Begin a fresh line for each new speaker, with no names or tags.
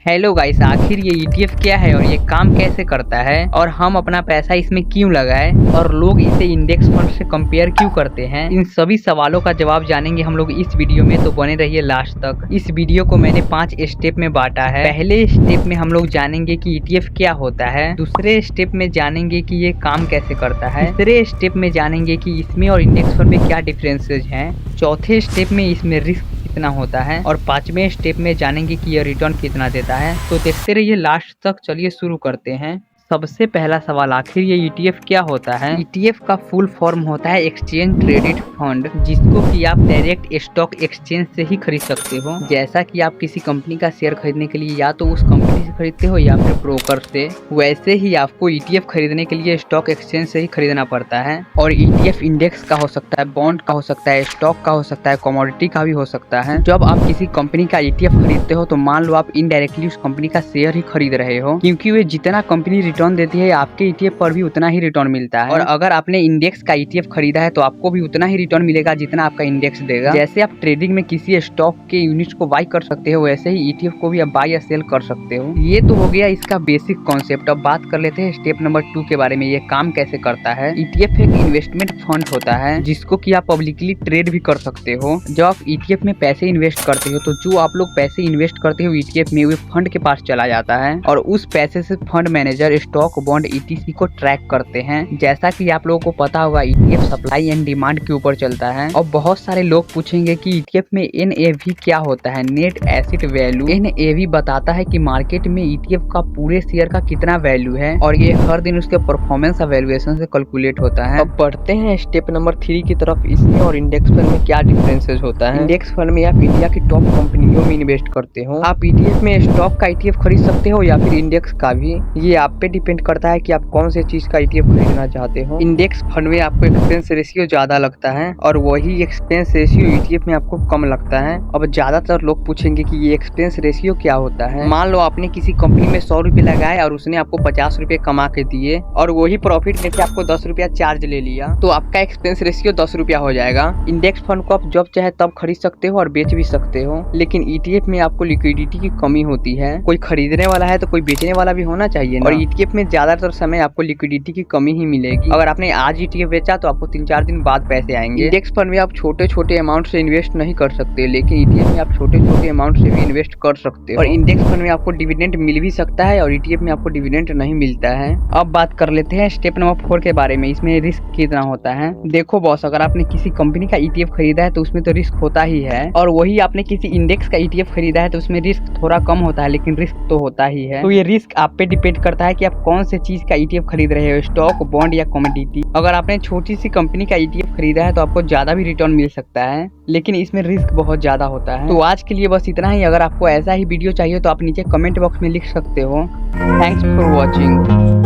Hello guys, आखिर ये ETF क्या है और ये काम कैसे करता है और हम अपना पैसा इसमें क्यों लगाएं और लोग इसे इंडेक्स फंड से कंपेयर क्यों करते हैं, इन सभी सवालों का जवाब जानेंगे हम लोग इस वीडियो में। तो बने रहिए लास्ट तक। इस वीडियो को मैंने 5 स्टेप में बांटा है। पहले स्टेप में हम लोग जानेंगे कि ETF क्या होता है, दूसरे स्टेप में जानेंगे कि ये काम कैसे करता है, तीसरे स्टेप में जानेंगे कि इसमें और इंडेक्स फंड में क्या डिफरेंसेस हैं, चौथे स्टेप में इसमें रिस्क कितना होता है और पांचवें स्टेप में जानेंगे कि यह रिटर्न कितना देता है। तो देखते रहिए लास्ट तक। चलिए शुरू करते हैं। सबसे पहला सवाल, आखिर ये ETF क्या होता है। ETF का फुल फॉर्म होता है एक्सचेंज ट्रेडेड फंड, जिसको कि आप डायरेक्ट स्टॉक एक्सचेंज से ही खरीद सकते हो। जैसा कि आप किसी कंपनी का शेयर खरीदने के लिए या तो उस कंपनी से खरीदते हो या फिर ब्रोकर से, वैसे ही आपको ETF खरीदने के लिए स्टॉक एक्सचेंज से ही खरीदना पड़ता है। और ETF इंडेक्स का हो सकता है, बॉन्ड का हो सकता है, स्टॉक का हो सकता है, कमोडिटी का भी हो सकता है। जब आप किसी कंपनी का ETF खरीदते हो तो मान लो आप इनडायरेक्टली उस कंपनी का शेयर ही खरीद रहे हो, क्योंकि वे जितना कंपनी रिटर्न देती है आपके ETF पर भी उतना ही रिटर्न मिलता है। और अगर आपने इंडेक्स का ETF खरीदा है तो आपको भी उतना ही रिटर्न मिलेगा जितना आपका इंडेक्स देगा। जैसे आप ट्रेडिंग में किसी स्टॉक के यूनिट्स को बाई कर सकते हो, वैसे ही ETF को भी आप बाई या सेल कर सकते हो। ये तो हो गया इसका बेसिक कॉन्सेप्ट। अब बात कर लेते हैं स्टेप नंबर 2 के बारे में। ये काम कैसे करता है। ETF एक इन्वेस्टमेंट फंड होता है जिसको कि आप पब्लिकली ट्रेड भी कर सकते हो। जब आप ETF में पैसे इन्वेस्ट करते हो तो जो आप लोग पैसे इन्वेस्ट करते हो ETF में, वे फंड के पास चला जाता है और उस पैसे से fund manager stock, bond, ETC को ट्रैक करते हैं। जैसा कि आप लोगों को पता होगा ETF सप्लाई एंड डिमांड के ऊपर चलता है। और बहुत सारे लोग पूछेंगे कि ETF में NAV क्या होता है, नेट एसेट वैल्यू। NAV बताता है कि मार्केट में ETF का पूरे शेयर का कितना वैल्यू है और ये हर दिन उसके परफॉर्मेंस वैल्यूएशन से कैलकुलेट होता है। अब बढ़ते हैं स्टेप नंबर 3 की तरफ। इसमें और इंडेक्स फंड में क्या डिफरेंसेस होता है। इंडेक्स फंड में आप इंडिया की टॉप कंपनियों में इन्वेस्ट करते हो। आप ETF में स्टॉक का ETF खरीद सकते हो या फिर इंडेक्स का भी। ये आप पे डिपेंड करता है कि आप कौन से चीज का ETF खरीदना चाहते हो। इंडेक्स फंड में आपको एक्सपेंस रेशियो ज्यादा लगता है और वही एक्सपेंस रेशियो ETF में आपको कम लगता है। अब ज्यादातर लोग पूछेंगे कि ये एक्सपेंस रेशियो क्या होता है। मान लो आपने किसी कंपनी में 100 रुपए लगाए और उसने आपको 50 रुपए कमा के दिए और वही प्रॉफिट में से आपको 10 रुपया चार्ज ले लिया, तो आपका एक्सपेंस रेशियो 10 रुपया हो जाएगा। इंडेक्स फंड को आप जब चाहे तब खरीद सकते हो और बेच भी सकते हो, लेकिन ETF में आपको लिक्विडिटी की कमी होती है। कोई खरीदने वाला है तो कोई बेचने वाला भी होना चाहिए ना। और ETF में ज्यादातर समय आपको लिक्विडिटी की कमी ही मिलेगी। अगर आपने आज ETF बेचा तो आपको 3-4 दिन बाद पैसे आएंगे। इंडेक्स फंड में आप छोटे छोटे अमाउंट से इन्वेस्ट नहीं कर सकते, लेकिन ETF में आप छोटे छोटे अमाउंट से भी इन्वेस्ट कर सकते हो। और इंडेक्स फंड में आपको डिविडेंड मिल भी सकता है और ETF में आपको डिविडेंड नहीं मिलता है। अब बात कर लेते हैं स्टेप नंबर 4 के बारे में। इसमें रिस्क कितना होता है। देखो बॉस, अगर आपने किसी कंपनी का ETF खरीदा है तो उसमें तो रिस्क होता ही है, और वही आपने किसी इंडेक्स का ETF खरीदा है तो उसमें रिस्क थोड़ा कम होता है, लेकिन रिस्क तो होता ही है। तो ये रिस्क आप पे डिपेंड करता है कि आप कौन से चीज का ETF खरीद रहे हो, स्टॉक, बॉन्ड या कमोडिटी। अगर आपने छोटी सी कंपनी का ETF खरीदा है तो आपको ज्यादा भी रिटर्न मिल सकता है, लेकिन इसमें रिस्क बहुत ज्यादा होता है। तो आज के लिए बस इतना ही। अगर आपको ऐसा ही वीडियो चाहिए तो आप नीचे कमेंट बॉक्स में लिख सकते हो। Thanks for watching.